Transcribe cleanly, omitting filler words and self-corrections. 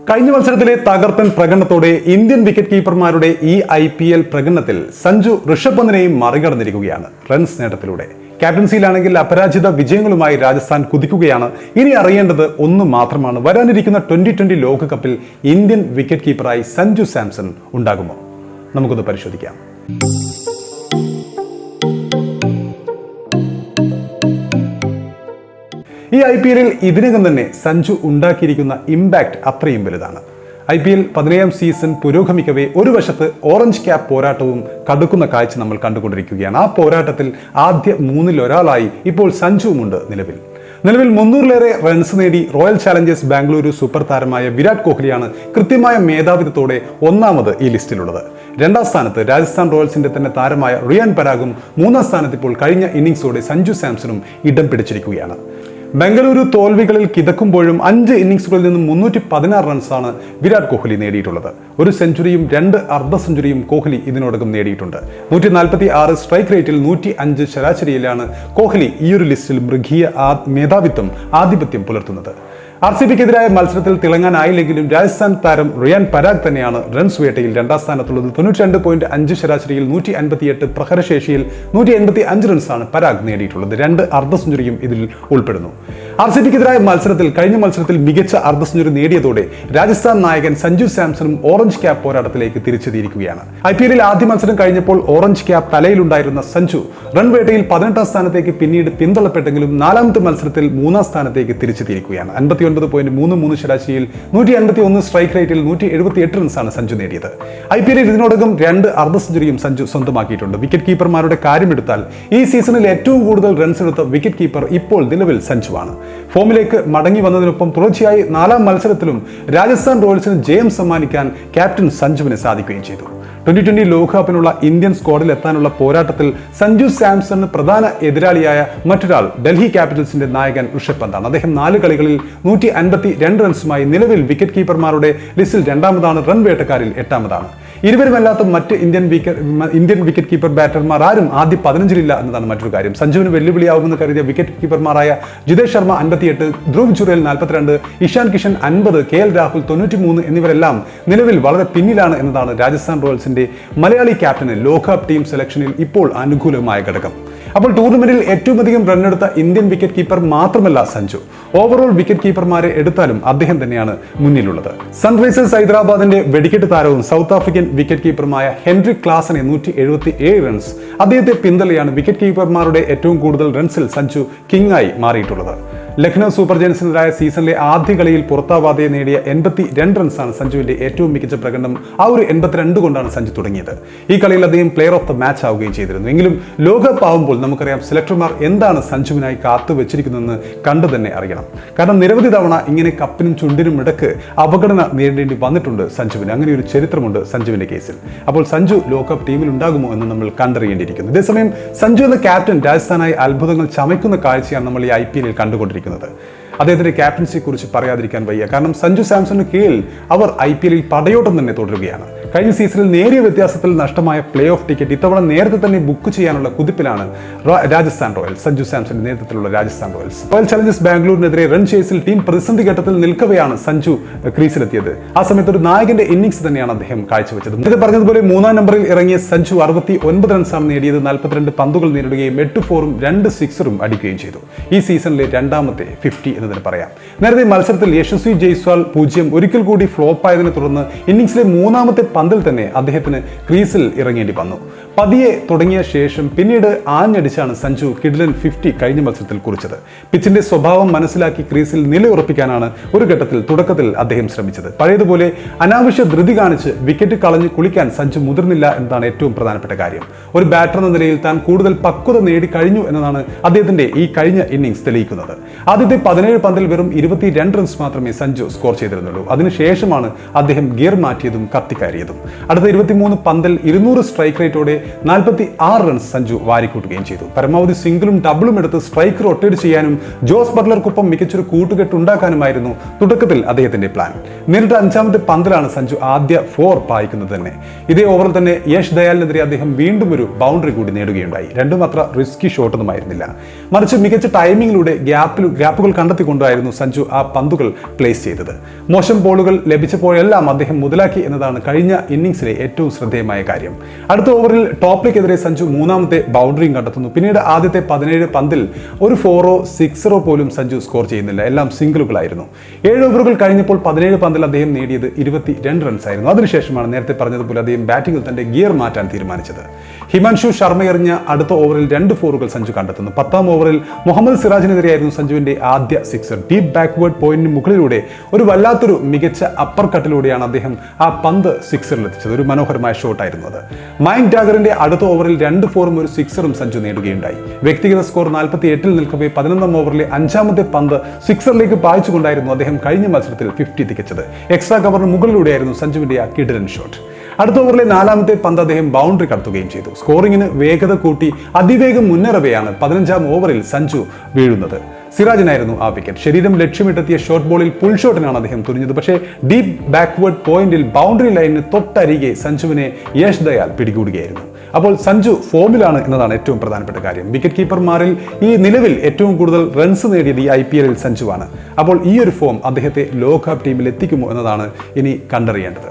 കഴിഞ്ഞ മത്സരത്തിലെ തകർപ്പൻ പ്രകടനത്തോടെ ഇന്ത്യൻ വിക്കറ്റ് കീപ്പർമാരുടെ ഈ IPL പ്രകടനത്തിൽ സഞ്ജു ഋഷഭ് പന്തിനെയും മറികടന്നിരിക്കുകയാണ് റൺസ് നേട്ടത്തിലൂടെ. ക്യാപ്റ്റൻസിയിലാണെങ്കിൽ അപരാജിത വിജയങ്ങളുമായി രാജസ്ഥാൻ കുതിക്കുകയാണ്. ഇനി അറിയേണ്ടത് ഒന്ന് മാത്രമാണ്, വരാനിരിക്കുന്ന 2020 ലോകകപ്പിൽ ഇന്ത്യൻ വിക്കറ്റ് കീപ്പറായി സഞ്ജു സാംസൺ ഉണ്ടാകുമോ? നമുക്കൊന്ന് പരിശോധിക്കാം. ഈ IPL ഇതിനകം തന്നെ സഞ്ജു ഉണ്ടാക്കിയിരിക്കുന്ന ഇമ്പാക്ട് അത്രയും വലുതാണ്. IPL 17ാം സീസൺ പുരോഗമിക്കവേ ഒരു വശത്ത് ഓറഞ്ച് ക്യാപ്പ് പോരാട്ടവും കടുക്കുന്ന കാഴ്ച നമ്മൾ കണ്ടുകൊണ്ടിരിക്കുകയാണ്. ആ പോരാട്ടത്തിൽ ആദ്യ മൂന്നിൽ ഒരാളായി ഇപ്പോൾ സഞ്ജുവുമുണ്ട്. നിലവിൽ 300-ലേറെ റൺസ് നേടി റോയൽ ചാലഞ്ചേഴ്സ് ബാംഗ്ലൂരു സൂപ്പർ താരമായ വിരാട് കോഹ്ലിയാണ് കൃത്യമായ മേധാവിത്വത്തോടെ ഒന്നാമത് ഈ ലിസ്റ്റിലുള്ളത്. രണ്ടാം സ്ഥാനത്ത് രാജസ്ഥാൻ റോയൽസിന്റെ തന്നെ താരമായ റിയാൻ പരാഗും, മൂന്നാം സ്ഥാനത്ത് ഇപ്പോൾ കഴിഞ്ഞ ഇന്നിംഗ്സോടെ സഞ്ജു സാംസണും ഇടം പിടിച്ചിരിക്കുകയാണ്. ബംഗളൂരു തോൽവികളിൽ കിതക്കുമ്പോഴും 5 ഇന്നിംഗ്സുകളിൽ നിന്നും 316 റൺസാണ് വിരാട് കോഹ്ലി നേടിയിട്ടുള്ളത്. ഒരു സെഞ്ചുറിയും 2 അർദ്ധ സെഞ്ചുറിയും കോഹ്ലി ഇതിനോടകം നേടിയിട്ടുണ്ട്. 146 സ്ട്രൈക്ക് റേറ്റിൽ 105 ശരാശരിയിലാണ് കോഹ്ലി ഈ ഒരു ലിസ്റ്റിൽ മൃഗീയ മേധാവിത്വം ആധിപത്യം പുലർത്തുന്നത്. RCBക്കെതിരായ മത്സരത്തിൽ തിളങ്ങാനായില്ലെങ്കിലും രാജസ്ഥാൻ താരം റിയാൻ പരാഗ് തന്നെയാണ് റൺസ് വേട്ടയിൽ രണ്ടാം സ്ഥാനത്തുള്ളത്. 92.5 ശരാശരിയിൽ 158 പ്രഹരശേഷിയിൽ 185 റൺസാണ് പരാഗ് നേടിയിട്ടുള്ളത്. 2 അർദ്ധ സെഞ്ചുറിയും ഇതിൽ ഉൾപ്പെടുന്നു. RCBക്കെതിരായ കഴിഞ്ഞ മത്സരത്തിൽ മികച്ച അർദ്ധ സെഞ്ചുറി നേടിയതോടെ രാജസ്ഥാൻ നായകൻ സഞ്ജു സാംസണും ഓറഞ്ച് ക്യാപ്പ് പോരാട്ടത്തിലേക്ക് തിരിച്ചെത്തിയിരിക്കുകയാണ്. IPL ആദ്യ മത്സരം കഴിഞ്ഞപ്പോൾ ഓറഞ്ച് ക്യാപ്പ് തലയിലുണ്ടായിരുന്ന സഞ്ജു റൺ വേട്ടയിൽ 18ാം സ്ഥാനത്തേക്ക് പിന്നീട് പിന്തള്ളപ്പെട്ടെങ്കിലും 4ാമത്തെ മത്സരത്തിൽ 3ാം സ്ഥാനത്തേക്ക് തിരിച്ചെത്തിയിരിക്കുകയാണ്. 59.33 ശരാശരിയിൽ 151 സ്ട്രൈക്ക് റേറ്റിൽ 178 റൺസാണ് സഞ്ജു നേടിയത്. IPL ഇതിനോടകം 2 അർദ്ധ സെഞ്ചുറിയും സഞ്ജു സ്വന്തമാക്കിയിട്ടുണ്ട്. വിക്കറ്റ് കീപ്പർമാരുടെ കാര്യമെടുത്താൽ ഈ സീസണിൽ ഏറ്റവും കൂടുതൽ റൺസ് എടുത്ത വിക്കറ്റ് കീപ്പർ ഇപ്പോൾ നിലവിൽ സഞ്ജുവാണ്. ഫോമിലേക്ക് മടങ്ങി വന്നതിനൊപ്പം തുടർച്ചയായി 4ാം മത്സരത്തിലും രാജസ്ഥാൻ റോയൽസിന് ജയം സമ്മാനിക്കാൻ ക്യാപ്റ്റൻ സഞ്ജുവിന് സാധിക്കുകയും ചെയ്തു. 2020 ലോകകപ്പിനുള്ള ഇന്ത്യൻ സ്ക്വാഡിൽ എത്താനുള്ള പോരാട്ടത്തിൽ സഞ്ജു സാംസണിന് പ്രധാന എതിരാളിയായ മറ്റൊരാൾ ഡൽഹി ക്യാപിറ്റൽസിന്റെ നായകൻ ഋഷഭ് പന്താണ്. അദ്ദേഹം 4 കളികളിൽ 152 റൺസുമായി നിലവിൽ വിക്കറ്റ് കീപ്പർമാരുടെ ലിസ്റ്റിൽ 2ാമതാണ്. റൺ വേട്ടക്കാരിൽ 8ാമതാണ്. ഇരുവരുമല്ലാത്ത മറ്റ് ഇന്ത്യൻ വിക്കറ്റ് കീപ്പർ ബാറ്റർമാർ ആരും ആദ്യ 15-ലില്ല എന്നതാണ് മറ്റൊരു കാര്യം. സഞ്ജുവിന് വെല്ലുവിളിയാവുമെന്ന് കരുതിയ വിക്കറ്റ് കീപ്പർമാരായ ജിതേഷ് ശർമ്മ 58, ധ്രുവ് ജുറേൽ 42, ഇഷാൻ കിഷൻ 50, KL രാഹുൽ 93 എന്നിവരെല്ലാം നിലവിൽ വളരെ പിന്നിലാണ് എന്നതാണ് രാജസ്ഥാൻ റോയൽസിന്റെ മലയാളി ക്യാപ്റ്റന് ലോകകപ്പ് ടീം സെലക്ഷനിൽ ഇപ്പോൾ അനുകൂലമായ ഘടകം. അപ്പോൾ ടൂർണമെന്റിൽ ഏറ്റവും അധികം റണ്ണെടുത്ത ഇന്ത്യൻ വിക്കറ്റ് കീപ്പർ മാത്രമല്ല സഞ്ജു, ഓവറോൾ വിക്കറ്റ് കീപ്പർമാരെ എടുത്താലും അദ്ദേഹം തന്നെയാണ് മുന്നിലുള്ളത്. സൺറൈസേഴ്സ് ഹൈദരാബാദിന്റെ വെടിക്കെട്ട് താരവും സൗത്ത് ആഫ്രിക്കൻ വിക്കറ്റ് കീപ്പറുമായ ഹെൻറിക് ക്ലാസനെ 177 റൺസ് അദ്ദേഹത്തെ പിന്തള്ളിയാണ് വിക്കറ്റ് കീപ്പർമാരുടെ ഏറ്റവും കൂടുതൽ റൺസിൽ സഞ്ജു കിങ്ങായി മാറിയിട്ടുള്ളത്. ലക്നൗ സൂപ്പർ ജയൻസിനെതിരായ സീസണിലെ ആദ്യ കളിയിൽ പുറത്താവാതെ നേടിയ 82 റൺസാണ് സഞ്ജുവിന്റെ ഏറ്റവും മികച്ച പ്രകടനം. ആ ഒരു 82 കൊണ്ടാണ് സഞ്ജു തുടങ്ങിയത്. ഈ കളിയിൽ അദ്ദേഹം പ്ലെയർ ഓഫ് ദ മാച്ച് ആവുകയും ചെയ്തിരുന്നു. എങ്കിലും ലോകകപ്പ് ആവുമ്പോൾ നമുക്കറിയാം സെലക്ടർമാർ എന്താണ് സഞ്ജുവിനായി കാത്തു വെച്ചിരിക്കുന്നതെന്ന് കണ്ടു തന്നെ അറിയണം. കാരണം നിരവധി തവണ ഇങ്ങനെ കപ്പിനും ചുണ്ടിനും ഇടക്ക് അപകടന നേരിടേണ്ടി വന്നിട്ടുണ്ട് സഞ്ജുവിന്. അങ്ങനെ ഒരു ചരിത്രമുണ്ട് സഞ്ജുവിന്റെ കേസിൽ. അപ്പോൾ സഞ്ജു ലോകകപ്പ് ടീമിൽ ഉണ്ടാകുമോ എന്ന് നമ്മൾ കണ്ടറിയേണ്ടിയിരിക്കുന്നു. ഇതേസമയം സഞ്ജു എന്ന ക്യാപ്റ്റൻ രാജസ്ഥാനായി അത്ഭുതങ്ങൾ ചമയ്ക്കുന്ന കാഴ്ചയാണ് നമ്മൾ ഈ IPL കണ്ടുകൊണ്ടിരിക്കുന്നത്. അദ്ദേഹത്തിന്റെ ക്യാപ്റ്റൻസിയെ കുറിച്ച് പറയാതിരിക്കാൻ വയ്യ. കാരണം സഞ്ജു സാംസണിന് കീഴിൽ അവർ IPL പടയോട്ടം തന്നെ തുടരുകയാണ്. കഴിഞ്ഞ സീസണിൽ നേരിയ വ്യത്യാസത്തിൽ നഷ്ടമായ പ്ലേ ഓഫ് ടിക്കറ്റ് ഇത്തവണ നേരത്തെ തന്നെ ബുക്ക് ചെയ്യാനുള്ള കുതിപ്പിലാണ് രാജസ്ഥാൻ റോയൽസ്. സഞ്ജു സാംസന്റെ നേതൃത്വത്തിലുള്ള രാജസ്ഥാൻ റോയൽസ് റോയൽ ചാലഞ്ചേഴ്സ് ബാംഗ്ലൂരിനെതിരെ റൺ ചേസിൽ ടീം പ്രതിസന്ധി ഘട്ടത്തിൽ നിൽക്കവെയാണ് സഞ്ജു ക്രീസിലെത്തിയത്. ആ സമയത്ത് ഒരു നായകന്റെ ഇന്നിംഗ്സ് തന്നെയാണ് അദ്ദേഹം കാഴ്ചവെച്ചത്. നേരത്തെ പറഞ്ഞതുപോലെ 3ാം നമ്പറിൽ ഇറങ്ങിയ സഞ്ജു 69 റൺസാണ് നേടിയത്. 42 പന്തുകൾ നേരിടുകയും 8 4-ഉം 2 6-ഉം അടിക്കുകയും ചെയ്തു. ഈ സീസണിലെ 2ാമത്തെ 50 എന്നതിന് പറയാം. നേരത്തെ മത്സരത്തിൽ യശസ്വി ജയ്സ്വാൾ 0 ഒരിക്കൽ കൂടി ഫ്ലോപ്പായതിനെ തുടർന്ന് ഇന്നിംഗ്സിലെ 3ാമത്തെ പന്തിൽ തന്നെ അദ്ദേഹത്തിന് ക്രീസിൽ ഇറങ്ങേണ്ടി വന്നു. പതിയെ തുടങ്ങിയ ശേഷം പിന്നീട് ആഞ്ഞടിച്ചാണ് സഞ്ജു കിഡിലൻ 50 കഴിഞ്ഞ മത്സരത്തിൽ കുറിച്ചത്. പിച്ചിന്റെ സ്വഭാവം മനസ്സിലാക്കി ക്രീസിൽ നിലയുറപ്പിക്കാനാണ് ഒരു ഘട്ടത്തിൽ തുടക്കത്തിൽ അദ്ദേഹം ശ്രമിച്ചത്. പഴയതുപോലെ അനാവശ്യ ധൃതി കാണിച്ച് വിക്കറ്റ് കളഞ്ഞ് കുളിക്കാൻ സഞ്ജു മുതിർന്നില്ല എന്നതാണ് ഏറ്റവും പ്രധാനപ്പെട്ട കാര്യം. ഒരു ബാറ്റർ എന്ന നിലയിൽ താൻ കൂടുതൽ പക്വത നേടിക്കഴിഞ്ഞു എന്നതാണ് അദ്ദേഹത്തിന്റെ ഈ കഴിഞ്ഞ ഇന്നിംഗ്സ് തെളിയിക്കുന്നത്. ആദ്യത്തെ 17 പന്തിൽ വെറും 22 റൺസ് മാത്രമേ സഞ്ജു സ്കോർ ചെയ്തിരുന്നുള്ളൂ. അതിനുശേഷമാണ് അദ്ദേഹം ഗിയർ മാറ്റിയതും കത്തിക്കയറിയതും. ചെയ്തതും. അടുത്ത 23 പന്തിൽ 200 സ്ട്രൈക്ക് റേറ്റോടെ 46 റൺസ് സഞ്ജു വാരിക്കൂട്ടുകയും ചെയ്തു. പരമാവധി സിംഗിളും ഡബിളും എടുത്ത് സ്ട്രൈക്ക് റൊട്ടേറ്റ് ചെയ്യാനും ജോസ് ബട്ട്ലർക്കൊപ്പം മികച്ചൊരു കൂട്ടുകെട്ട് ഉണ്ടാക്കാനുമായിരുന്നു തുടക്കത്തിൽ അദ്ദേഹത്തിന്റെ പ്ലാൻ. നേരിട്ട് 5ാമത്തെ പന്തിലാണ് സഞ്ജു ആദ്യ 4 പായിക്കുന്നത് തന്നെ. ഇതേ ഓവറിൽ തന്നെ യശ് ദയാലിനെതിരെ അദ്ദേഹം വീണ്ടും ഒരു ബൗണ്ടറി കൂടി നേടുകയുണ്ടായി. രണ്ടും അത്ര റിസ്കി ഷോട്ടൊന്നുമായിരുന്നില്ല, മറിച്ച് മികച്ച ടൈമിങ്ങിലൂടെ ഗ്യാപ്പുകൾ കണ്ടെത്തിക്കൊണ്ടായിരുന്നു സഞ്ജു ആ പന്തുകൾ പ്ലേസ് ചെയ്തത്. മോശം ബോളുകൾ ലഭിച്ചപ്പോഴെല്ലാം അദ്ദേഹം മുതലാക്കി എന്നതാണ് കഴിഞ്ഞ ഇന്നിംഗ്സിലെ ഏറ്റവും ശ്രദ്ധേയമായ കാര്യം. അടുത്ത ഓവറിൽ ടോപ്ലിക്കെതിരെ സഞ്ജു 3ാമത്തെ ബൗണ്ടറിയും കണ്ടെത്തുന്നു. പിന്നീട് ആദ്യത്തെ 17 പന്തിൽ ഒരു 4ഓ 6ഓ പോലും സഞ്ജു സ്കോർ ചെയ്യുന്നില്ല, എല്ലാം സിംഗിളുകളായിരുന്നു. 7 ഓവറുകൾ കഴിഞ്ഞപ്പോൾ 17 പന്തിൽ അദ്ദേഹം നേടിയത് 22 റൺസ് ആയിരുന്നു. അതിനുശേഷമാണ് നേരത്തെ പറഞ്ഞതുപോലെ അദ്ദേഹം ബാറ്റിംഗിൽ തന്റെ ഗിയർ മാറ്റാൻ തീരുമാനിച്ചത്. ഹിമാൻഷു ശർമ്മ എറിഞ്ഞ അടുത്ത ഓവറിൽ 2 4കൾ സഞ്ജു കണ്ടെത്തുന്നു. 10ാം ഓവറിൽ മുഹമ്മദ് സിറാജിനെതിരെയായിരുന്നു സഞ്ജുവിന്റെ ആദ്യ സിക്സർ. ഡീപ് ബാക്ക്വേർഡ് പോയിന്റിന് മുകളിലൂടെ ഒരു വല്ലാത്തൊരു മികച്ച അപ്പർ കട്ടിലൂടെയാണ് അദ്ദേഹം ആ പന്ത് സിക്സറിൽ എത്തിച്ചത്. ഒരു മനോഹരമായ ഷോട്ടായിരുന്നു അത്. മയങ്ക് ഡാഗറിന്റെ അടുത്ത ഓവറിൽ 2 4ഉം ഒരു സിക്സറും സഞ്ജു നേടുകയുണ്ടായി. വ്യക്തിഗത സ്കോർ 48-ൽ നിൽക്കവേ 11ാം ഓവറിലെ 5ാമത്തെ പന്ത് സിക്സറിലേക്ക് പായിച്ചുകൊണ്ടായിരുന്നു അദ്ദേഹം കഴിഞ്ഞ മത്സരത്തിൽ 50 തികച്ചത്. എക്സ്ട്രാ കവറിന് മുകളിലൂടെയായിരുന്നു സഞ്ജുവിന്റെ ആ കിടിലൻ ഷോട്ട്. അടുത്ത ഓവറിലെ 4ാമത്തെ പന്ത് അദ്ദേഹം ബൗണ്ടറി കടത്തുകയും ചെയ്തു. സ്കോറിംഗിന് വേഗത കൂട്ടി അതിവേഗം മുന്നേറവെയാണ് 15ാം ഓവറിൽ സഞ്ജു വീഴുന്നത്. സിറാജിനായിരുന്നു ആ വിക്കറ്റ്. ശരീരം ലക്ഷ്യമിട്ടെത്തിയ ഷോർട്ട് ബോളിൽ പുൾ ഷോട്ടിനാണ് അദ്ദേഹം തുനിഞ്ഞത്. പക്ഷേ ഡീപ് ബാക്ക്വേർഡ് പോയിന്റിൽ ബൗണ്ടറി ലൈനിന് തൊട്ടരികെ സഞ്ജുവിനെ യശ് ദയാൽ പിടികൂടുകയായിരുന്നു. അപ്പോൾ സഞ്ജു ഫോമിലാണ് എന്നതാണ് ഏറ്റവും പ്രധാനപ്പെട്ട കാര്യം. വിക്കറ്റ് കീപ്പർമാരിൽ ഈ നിലവിൽ ഏറ്റവും കൂടുതൽ റൺസ് നേടിയത് ഈ IPL-ൽ സഞ്ജുവാണ്. അപ്പോൾ ഈ ഒരു ഫോം അദ്ദേഹത്തെ ലോകകപ്പ് ടീമിൽ എത്തിക്കുമോ എന്നതാണ് ഇനി കണ്ടറിയേണ്ടത്.